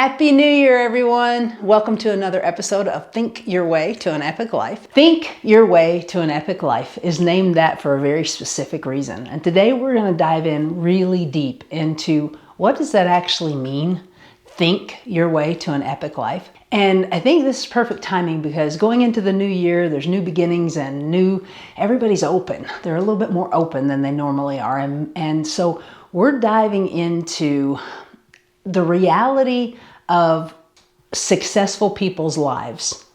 Happy New Year, everyone. Welcome to another episode of Think Your Way to an Epic Life. Think Your Way to an Epic Life is named that for a very specific reason. And today we're going to dive in really deep into what does that actually mean? Think your way to an epic life. And I think this is perfect timing because going into the new year, there's new beginnings and everybody's open. They're a little bit more open than they normally are. And so we're diving into the reality of successful people's lives.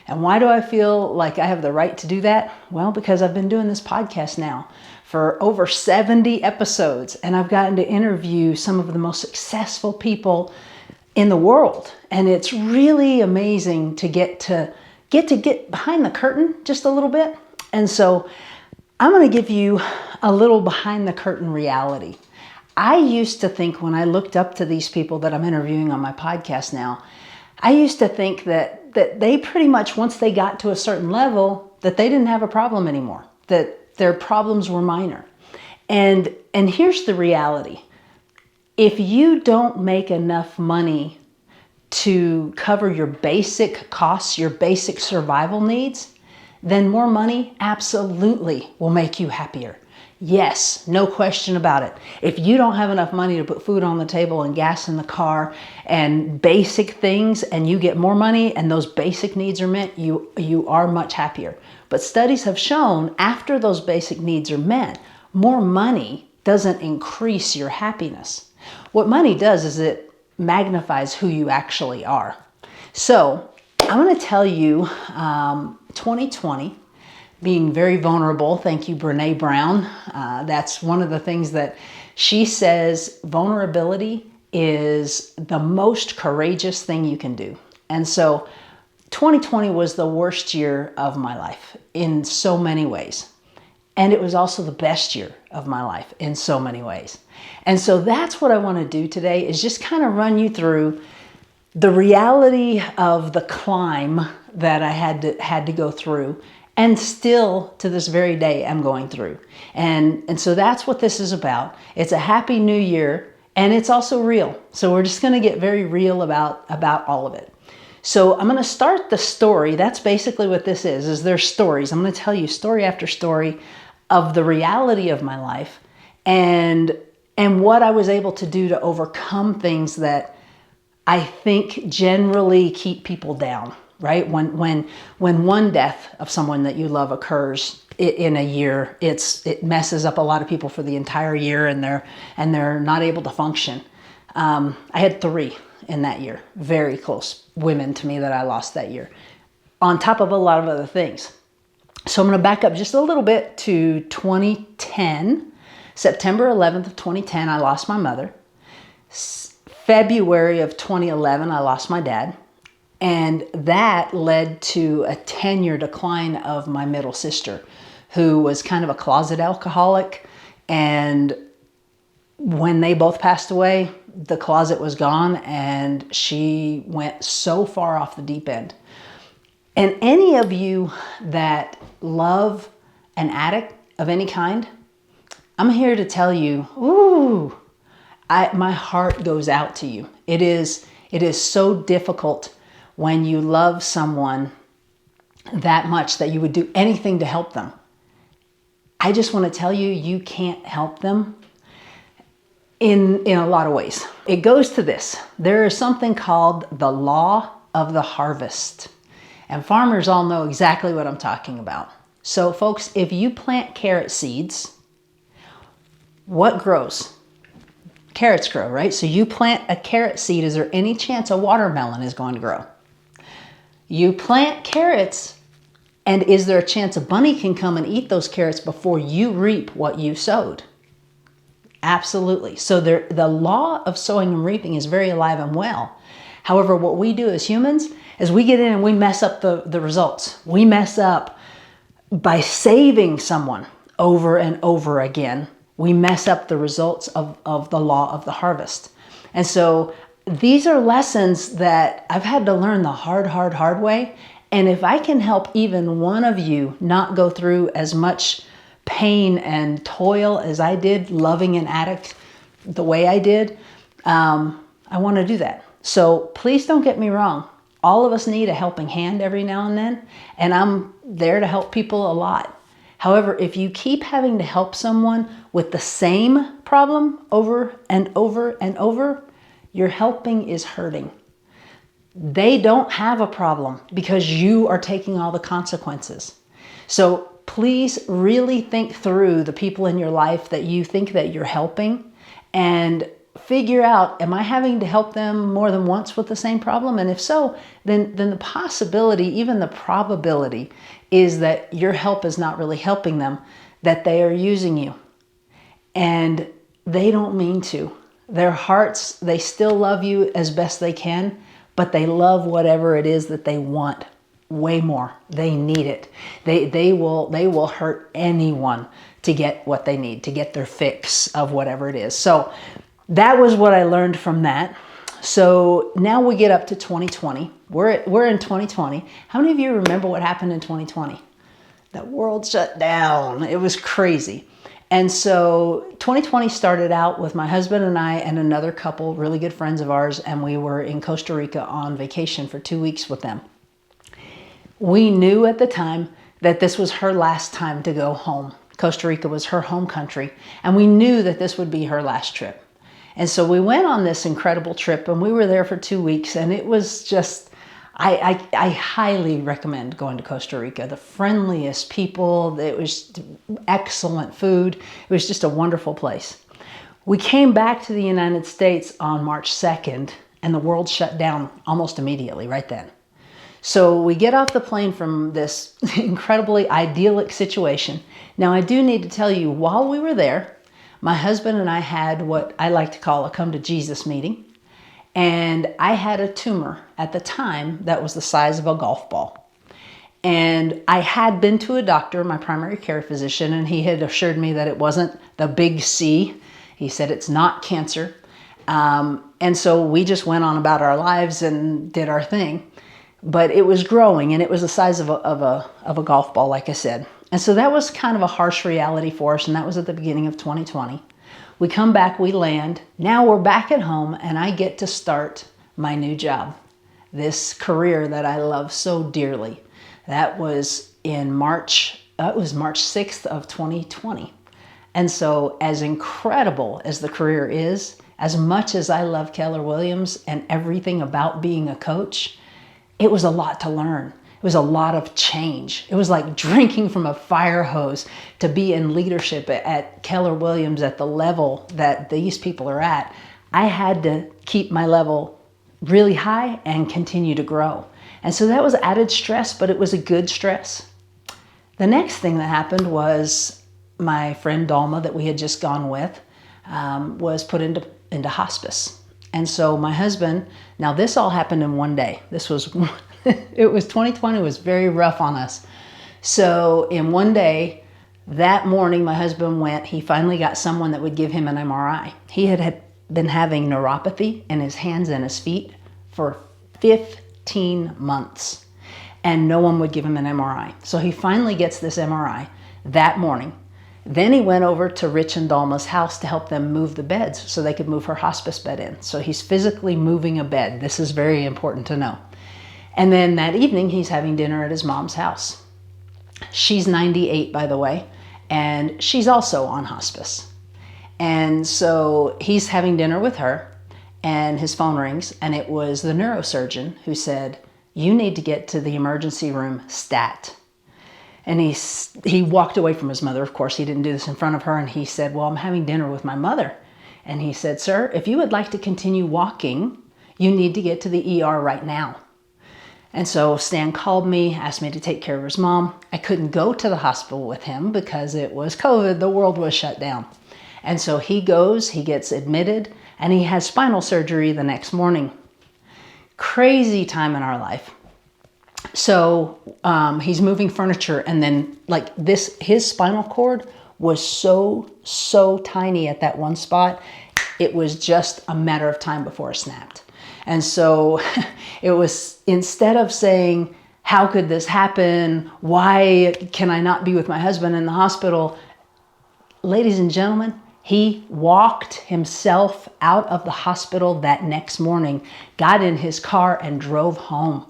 And why do I feel like I have the right to do that? Well, because I've been doing this podcast now for over 70 episodes, and I've gotten to interview some of the most successful people in the world. And it's really amazing to get behind the curtain just a little bit. And so I'm going to give you a little behind the curtain reality. I used to think when I looked up to these people that I'm interviewing on my podcast now, I used to think that they pretty much, once they got to a certain level, that they didn't have a problem anymore, that their problems were minor. And here's the reality. If you don't make enough money to cover your basic costs, your basic survival needs, then more money absolutely will make you happier. Yes, no question about it. If you don't have enough money to put food on the table and gas in the car and basic things, and you get more money and those basic needs are met, you are much happier. But studies have shown after those basic needs are met, more money doesn't increase your happiness. What money does is it magnifies who you actually are. So I'm going to tell you 2020, being very vulnerable. Thank you, Brene Brown. That's one of the things that she says, vulnerability is the most courageous thing you can do. And so 2020 was the worst year of my life in so many ways. And it was also the best year of my life in so many ways. And so that's what I want to do today, is just kind of run you through the reality of the climb that I had to go through, and still to this very day I'm going through. And so that's what this is about. It's a happy new year, and it's also real. So we're just going to get very real about all of it. So I'm going to start the story. That's basically what this is there's stories. I'm going to tell you story after story of the reality of my life and what I was able to do to overcome things that I think generally keep people down. Right? When one death of someone that you love occurs in a year, it messes up a lot of people for the entire year, and they're not able to function. I had 3 in that year, very close women to me that I lost that year, on top of a lot of other things. So I'm going to back up just a little bit to 2010, September 11th of 2010, I lost my mother. February of 2011, I lost my dad. And that led to a 10-year decline of my middle sister, who was kind of a closet alcoholic. And when they both passed away, the closet was gone and she went so far off the deep end. And any of you that love an addict of any kind, I'm here to tell you, my heart goes out to you. It is so difficult when you love someone that much that you would do anything to help them. I just want to tell you, you can't help them in a lot of ways. It goes to this. There is something called the law of the harvest. And farmers all know exactly what I'm talking about. So folks, if you plant carrot seeds, what grows? Carrots grow, right? So you plant a carrot seed. Is there any chance a watermelon is going to grow? You plant carrots, and is there a chance a bunny can come and eat those carrots before you reap what you sowed? Absolutely. So the law of sowing and reaping is very alive and well. However, what we do as humans is we get in and we mess up the results. We mess up by saving someone over and over again. We mess up the results of the law of the harvest. And so these are lessons that I've had to learn the hard way. And if I can help even one of you not go through as much pain and toil as I did, loving an addict the way I did, I want to do that. So please don't get me wrong. All of us need a helping hand every now and then, and I'm there to help people a lot. However, if you keep having to help someone with the same problem over and over and over, your helping is hurting. They don't have a problem because you are taking all the consequences. So please really think through the people in your life that you think that you're helping and figure out, am I having to help them more than once with the same problem? And if so, then the possibility, even the probability, is that your help is not really helping them, that they are using you. And they don't mean to. Their hearts, they still love you as best they can, but they love whatever it is that they want way more. They need it. They will hurt anyone to get what they need, to get their fix of whatever it is. So that was what I learned from that. So now we get up to 2020. We're in 2020. How many of you remember what happened in 2020? The world shut down. It was crazy. And so 2020 started out with my husband and I and another couple, really good friends of ours, and we were in Costa Rica on vacation for 2 weeks with them. We knew at the time that this was her last time to go home. Costa Rica was her home country, and we knew that this would be her last trip. And so we went on this incredible trip, and we were there for 2 weeks, and it was just, I highly recommend going to Costa Rica. The friendliest people, it was excellent food. It was just a wonderful place. We came back to the United States on March 2nd, and the world shut down almost immediately right then. So we get off the plane from this incredibly idyllic situation. Now, I do need to tell you, while we were there, my husband and I had what I like to call a come to Jesus meeting. And I had a tumor at the time that was the size of a golf ball. And I had been to a doctor, my primary care physician, and he had assured me that it wasn't the big C. He said it's not cancer. And so we just went on about our lives and did our thing. But it was growing, and it was the size of a golf ball, like I said. And so that was kind of a harsh reality for us, and that was at the beginning of 2020. We come back, we land. Now we're back at home, and I get to start my new job, this career that I love so dearly. That was in March. It was March 6th of 2020. And so as incredible as the career is, as much as I love Keller Williams and everything about being a coach, it was a lot to learn. It was a lot of change. It was like drinking from a fire hose to be in leadership at Keller Williams at the level that these people are at. I had to keep my level really high and continue to grow. And so that was added stress, but it was a good stress. The next thing that happened was my friend Dalma that we had just gone with was put into hospice. And so my husband, now this all happened in one day. This was, it was 2020, it was very rough on us. So in one day, that morning, my husband went, he finally got someone that would give him an MRI. He had been having neuropathy in his hands and his feet for 15 months, and no one would give him an MRI. So he finally gets this MRI that morning. Then he went over to Rich and Dalma's house to help them move the beds so they could move her hospice bed in. So he's physically moving a bed. This is very important to know. And then that evening, he's having dinner at his mom's house. She's 98, by the way, and she's also on hospice. And so he's having dinner with her, and his phone rings, and it was the neurosurgeon who said, "You need to get to the emergency room stat." And he walked away from his mother. Of course, he didn't do this in front of her. And he said, "Well, I'm having dinner with my mother." And he said, "Sir, if you would like to continue walking, you need to get to the ER right now." And so Stan called me, asked me to take care of his mom. I couldn't go to the hospital with him because it was COVID. The world was shut down. And so he goes, he gets admitted, and he has spinal surgery the next morning. Crazy time in our life. So he's moving furniture, and then like this, his spinal cord was so tiny at that one spot. It was just a matter of time before it snapped. And so it was, instead of saying, "How could this happen? Why can I not be with my husband in the hospital?" Ladies and gentlemen, He walked himself out of the hospital that next morning, got in his car and drove home.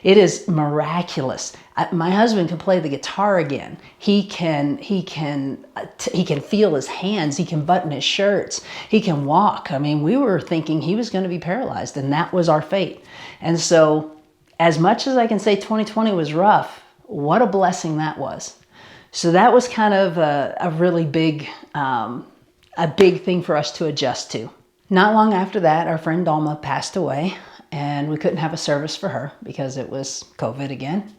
It is miraculous. My husband can play the guitar again. He can feel his hands. He can button his shirts. He can walk. I mean, we were thinking he was going to be paralyzed, and that was our fate. And so, as much as I can say 2020 was rough, what a blessing that was. So that was kind of a really big thing for us to adjust to. Not long after that, our friend Dalma passed away, and we couldn't have a service for her because it was COVID again.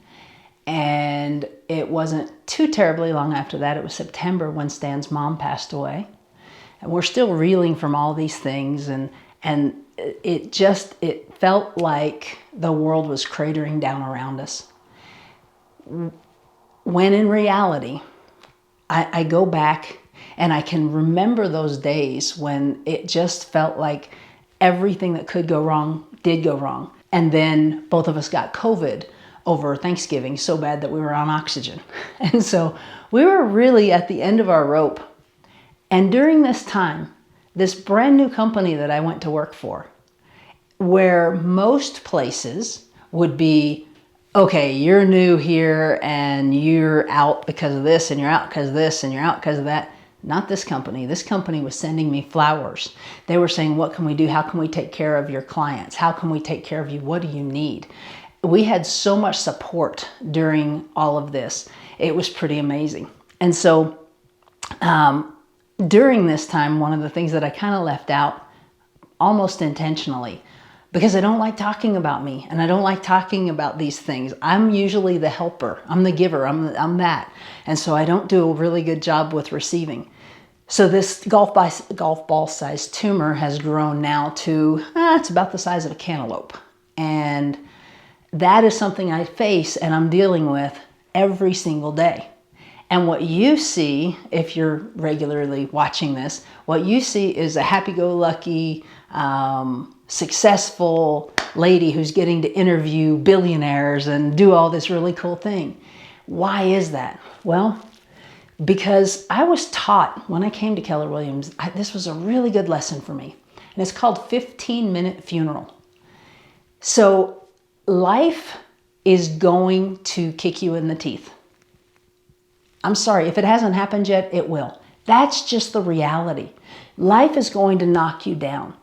And it wasn't too terribly long after that. It was September when Stan's mom passed away. And we're still reeling from all these things. And it felt like the world was cratering down around us. When in reality, I go back and I can remember those days when it just felt like everything that could go wrong did go wrong. And then both of us got COVID over Thanksgiving so bad that we were on oxygen. And so we were really at the end of our rope. And during this time, this brand new company that I went to work for, where most places would be, okay, you're new here and you're out because of this and you're out because of this and you're out because of that. Not this company. This company was sending me flowers. They were saying, what can we do? How can we take care of your clients? How can we take care of you? What do you need? We had so much support during all of this. It was pretty amazing. And so during this time, one of the things that I kind of left out almost intentionally, because I don't like talking about me and I don't like talking about these things. I'm usually the helper. I'm the giver. I'm that. And so I don't do a really good job with receiving. So this golf ball sized tumor has grown now to, it's about the size of a cantaloupe. And that is something I face and I'm dealing with every single day. And what you see, if you're regularly watching this, what you see is a happy-go-lucky, successful lady who's getting to interview billionaires and do all this really cool thing. Why is that? Well, because I was taught when I came to Keller Williams, this was a really good lesson for me. And it's called 15-minute funeral. So life is going to kick you in the teeth. I'm sorry, if it hasn't happened yet, it will. That's just the reality. Life is going to knock you down.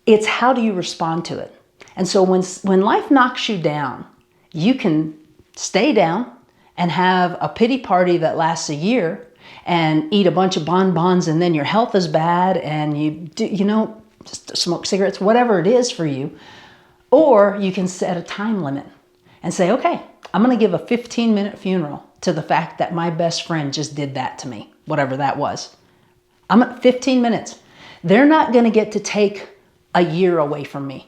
It's how do you respond to it? And so when life knocks you down, you can stay down and have a pity party that lasts a year and eat a bunch of bonbons and then your health is bad and you do, just smoke cigarettes, whatever it is for you. Or you can set a time limit and say, okay, I'm going to give a 15-minute funeral to the fact that my best friend just did that to me, whatever that was. I'm at 15 minutes. They're not going to get to take a year away from me.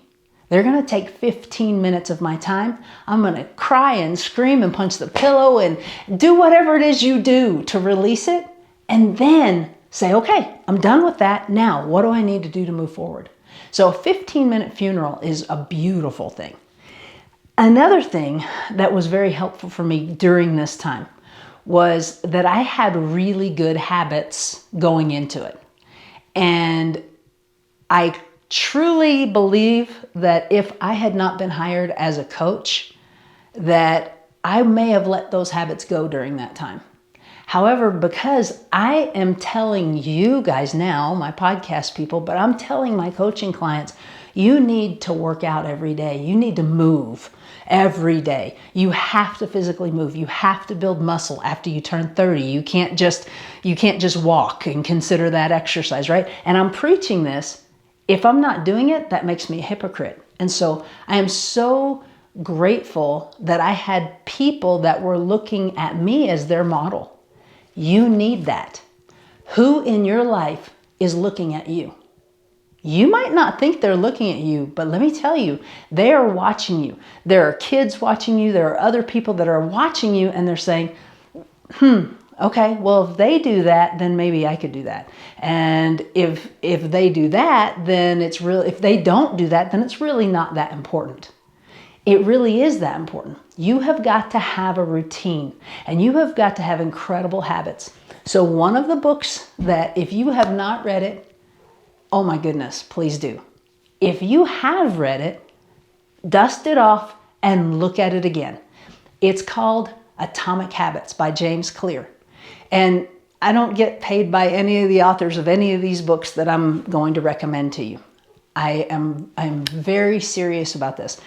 They're going to take 15 minutes of my time. I'm going to cry and scream and punch the pillow and do whatever it is you do to release it. And then say, okay, I'm done with that. Now, what do I need to do to move forward? So a 15-minute funeral is a beautiful thing. Another thing that was very helpful for me during this time was that I had really good habits going into it. And I truly believe that if I had not been hired as a coach, that I may have let those habits go during that time. However, because I am telling you guys now, my podcast people, but I'm telling my coaching clients, you need to work out every day. You need to move every day. You have to physically move. You have to build muscle after you turn 30. You can't just walk and consider that exercise, right? And I'm preaching this. If I'm not doing it, that makes me a hypocrite. And so I am so grateful that I had people that were looking at me as their model. You need that. Who in your life is looking at you? You might not think they're looking at you, but let me tell you, they are watching you. There are kids watching you. There are other people that are watching you and they're saying, okay, well, if they do that, then maybe I could do that. And if they do that, then it's really, if they don't do that, then it's really not that important. It really is that important. You have got to have a routine and you have got to have incredible habits. So one of the books that if you have not read it, oh my goodness, please do. If you have read it, dust it off and look at it again. It's called Atomic Habits by James Clear. And I don't get paid by any of the authors of any of these books that I'm going to recommend to you. I'm very serious about this.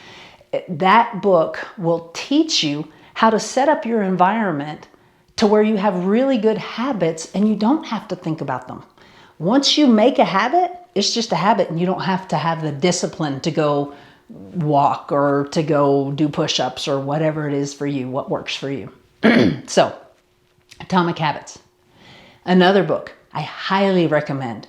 That book will teach you how to set up your environment to where you have really good habits and you don't have to think about them. Once you make a habit, it's just a habit and you don't have to have the discipline to go walk or to go do push-ups or whatever it is for you, what works for you. So, Atomic Habits. Another book I highly recommend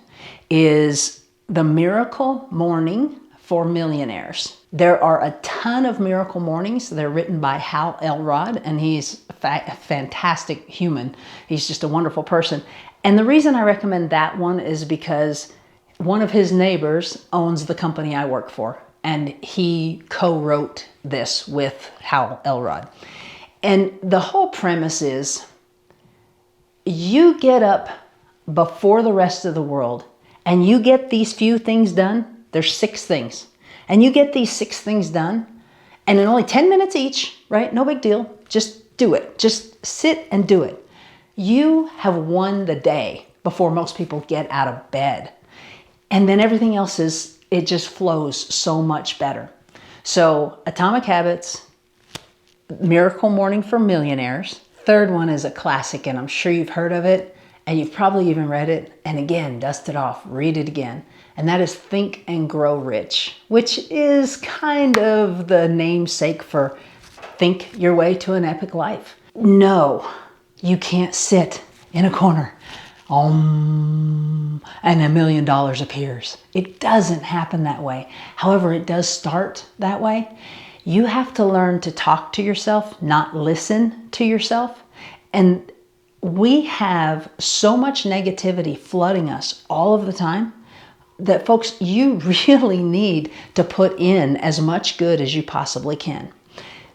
is The Miracle Morning for Millionaires. There are a ton of miracle mornings. They're written by Hal Elrod, and he's a fantastic human. He's just a wonderful person. And the reason I recommend that one is because one of his neighbors owns the company I work for, and he co-wrote this with Hal Elrod. And the whole premise is you get up before the rest of the world and you get these few things done. There's 6 things. And you get these 6 things done, and in only 10 minutes each, right? No big deal. Just do it. Just sit and do it. You have won the day before most people get out of bed. And then everything else it just flows so much better. So Atomic Habits, Miracle Morning for Millionaires. Third one is a classic, and I'm sure you've heard of it, and you've probably even read it. And again, dust it off, read it again. And that is Think and Grow Rich, which is kind of the namesake for Think Your Way to an Epic Life. No, you can't sit in a corner and $1 million appears. It doesn't happen that way. However, it does start that way. You have to learn to talk to yourself, not listen to yourself. And we have so much negativity flooding us all of the time that, folks, you really need to put in as much good as you possibly can.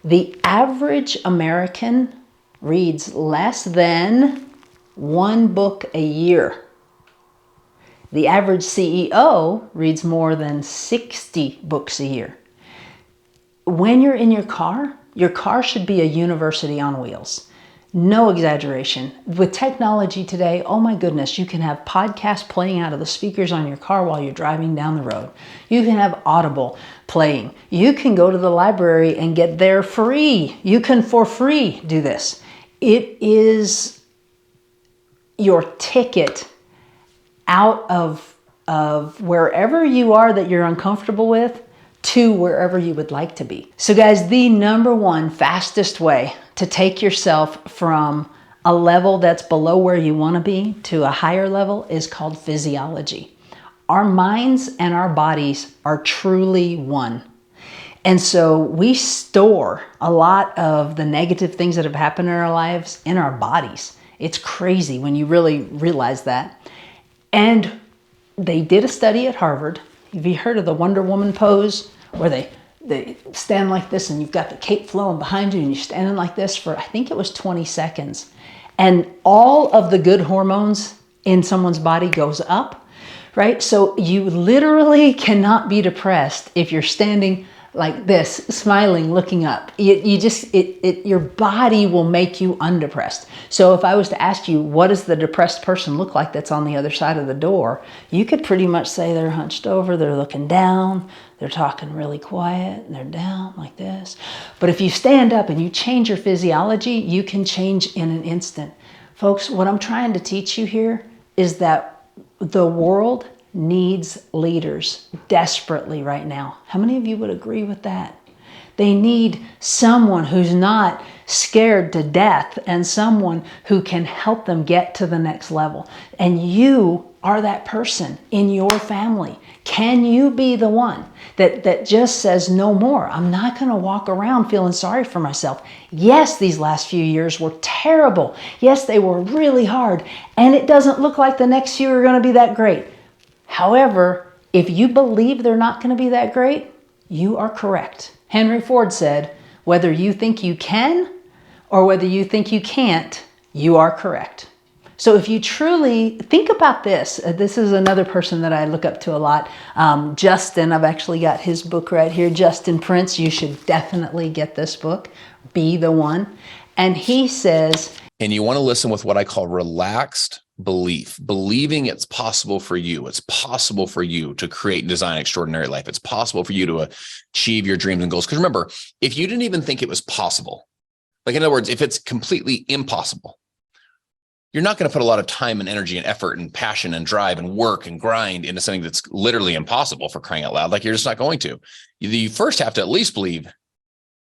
The average American reads less than 1 book a year. The average CEO reads more than 60 books a year. When you're in your car should be a university on wheels. No exaggeration. With technology today, oh my goodness, you can have podcasts playing out of the speakers on your car while you're driving down the road. You can have Audible playing. You can go to the library and get there free. You can for free do this. It is your ticket out of wherever you are that you're uncomfortable with to wherever you would like to be. So guys, the number one fastest way to take yourself from a level that's below where you want to be to a higher level is called physiology. Our minds and our bodies are truly one. And so we store a lot of the negative things that have happened in our lives in our bodies. It's crazy when you really realize that. And they did a study at Harvard. Have you heard of the Wonder Woman pose, where they stand like this and you've got the cape flowing behind you and you're standing like this for, I think it was 20 seconds. And all of the good hormones in someone's body goes up, right? So you literally cannot be depressed if you're standing like this, smiling, looking up. Your body will make you undepressed. So if I was to ask you, what does the depressed person look like that's on the other side of the door? You could pretty much say they're hunched over, they're looking down, they're talking really quiet, and they're down like this. But if you stand up and you change your physiology, you can change in an instant. Folks, what I'm trying to teach you here is that the world needs leaders desperately right now. How many of you would agree with that? They need someone who's not scared to death and someone who can help them get to the next level. And you are that person in your family. Can you be the one that just says no more? I'm not going to walk around feeling sorry for myself. Yes, these last few years were terrible. Yes, they were really hard. And it doesn't look like the next few are going to be that great. However, if you believe they're not going to be that great, you are correct. Henry Ford said, whether you think you can or whether you think you can't, you are correct. So if you truly think about this, this is another person that I look up to a lot. Justin, I've actually got his book right here. Justin Prince, you should definitely get this book, Be the One. And he says, and you want to listen with what I call relaxed belief, believing it's possible for you. It's possible for you to create and design an extraordinary life. It's possible for you to achieve your dreams and goals. Because remember, if you didn't even think it was possible, like in other words, if it's completely impossible, you're not going to put a lot of time and energy and effort and passion and drive and work and grind into something that's literally impossible, for crying out loud. Like, you're just not going to. You first have to at least believe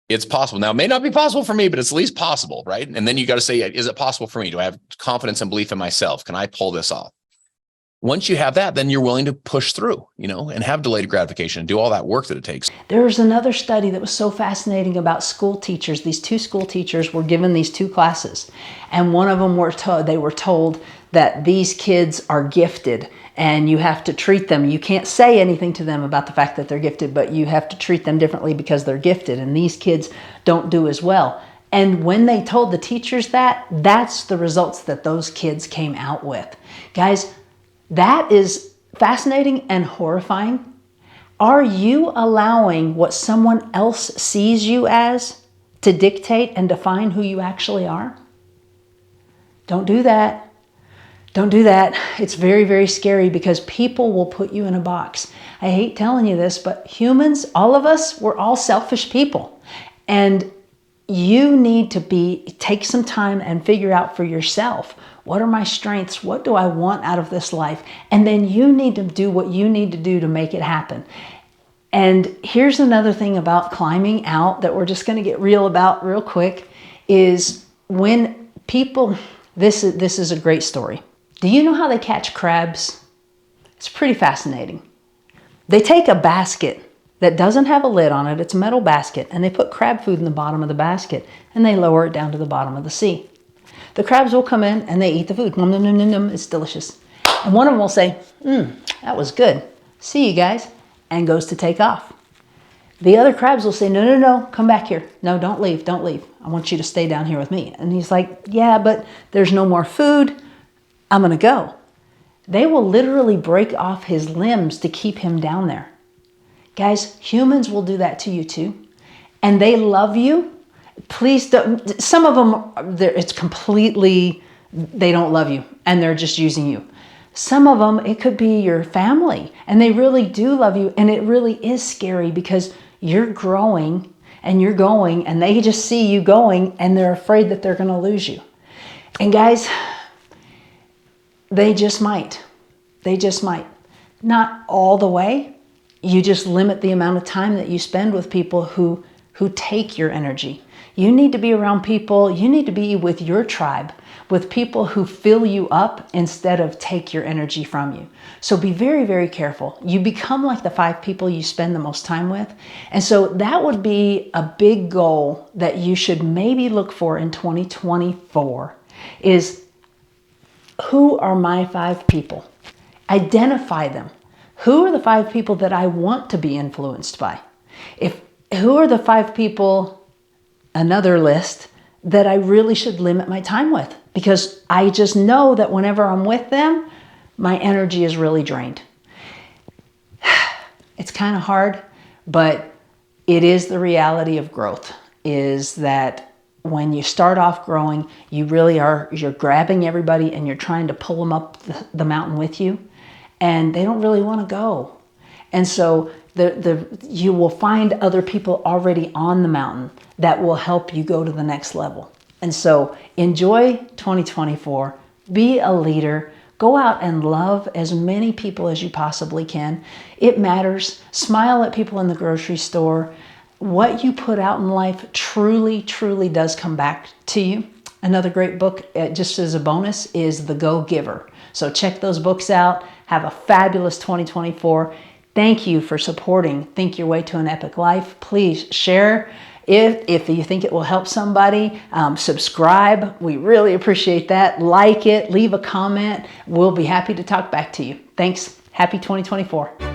it's possible. Now, it may not be possible for me, but it's at least possible, right? And then you got to say, is it possible for me? Do I have confidence and belief in myself? Can I pull this off? Once you have that, then you're willing to push through, and have delayed gratification and do all that work that it takes. There was another study that was so fascinating about school teachers. These two school teachers were given these two classes, and one of them were told that these kids are gifted and you have to treat them. You can't say anything to them about the fact that they're gifted, but you have to treat them differently because they're gifted, and these kids don't do as well. And when they told the teachers that, that's the results that those kids came out with. Guys, that is fascinating and horrifying. Are you allowing what someone else sees you as to dictate and define who you actually are? Don't do that. Don't do that. It's very, very scary because people will put you in a box. I hate telling you this, but humans, all of us, we're all selfish people. And you need to take some time and figure out for yourself, what are my strengths? What do I want out of this life? And then you need to do what you need to do to make it happen. And here's another thing about climbing out that we're just going to get real about real quick is when people, this is a great story. Do you know how they catch crabs? It's pretty fascinating. They take a basket that doesn't have a lid on it. It's a metal basket, and they put crab food in the bottom of the basket, and they lower it down to the bottom of the sea. The crabs will come in and they eat the food. Nom, nom, nom, nom, nom. It's delicious. And one of them will say, that was good. See you guys, and goes to take off. The other crabs will say, no, no, no, come back here. No, don't leave, don't leave. I want you to stay down here with me. And he's like, yeah, but there's no more food. I'm going to go. They will literally break off his limbs to keep him down there. Guys, humans will do that to you too. And they love you. Please don't. Some of them, it's completely, they don't love you and they're just using you. Some of them, it could be your family and they really do love you. And it really is scary because you're growing and you're going and they just see you going and they're afraid that they're going to lose you. And guys, they just might. They just might. Not all the way. You just limit the amount of time that you spend with people who take your energy. You need to be around people, you need to be with your tribe, with people who fill you up instead of take your energy from you. So be very, very careful. You become like the 5 people you spend the most time with. And so that would be a big goal that you should maybe look for in 2024 is, who are my 5 people? Identify them. Who are the 5 people that I want to be influenced by? Who are the 5 people, another list, that I really should limit my time with? Because I just know that whenever I'm with them, my energy is really drained. It's kind of hard, but it is the reality of growth, is that when you start off growing, you're grabbing everybody and you're trying to pull them up the mountain with you, and they don't really want to go. And so you will find other people already on the mountain that will help you go to the next level. And so enjoy 2024, be a leader, go out and love as many people as you possibly can. It matters. Smile at people in the grocery store. What you put out in life truly, truly does come back to you. Another great book, just as a bonus, is The Go-Giver. So check those books out. Have a fabulous 2024. Thank you for supporting Think Your Way to an Epic Life. Please share if you think it will help somebody. Subscribe. We really appreciate that. Like it. Leave a comment. We'll be happy to talk back to you. Thanks. Happy 2024.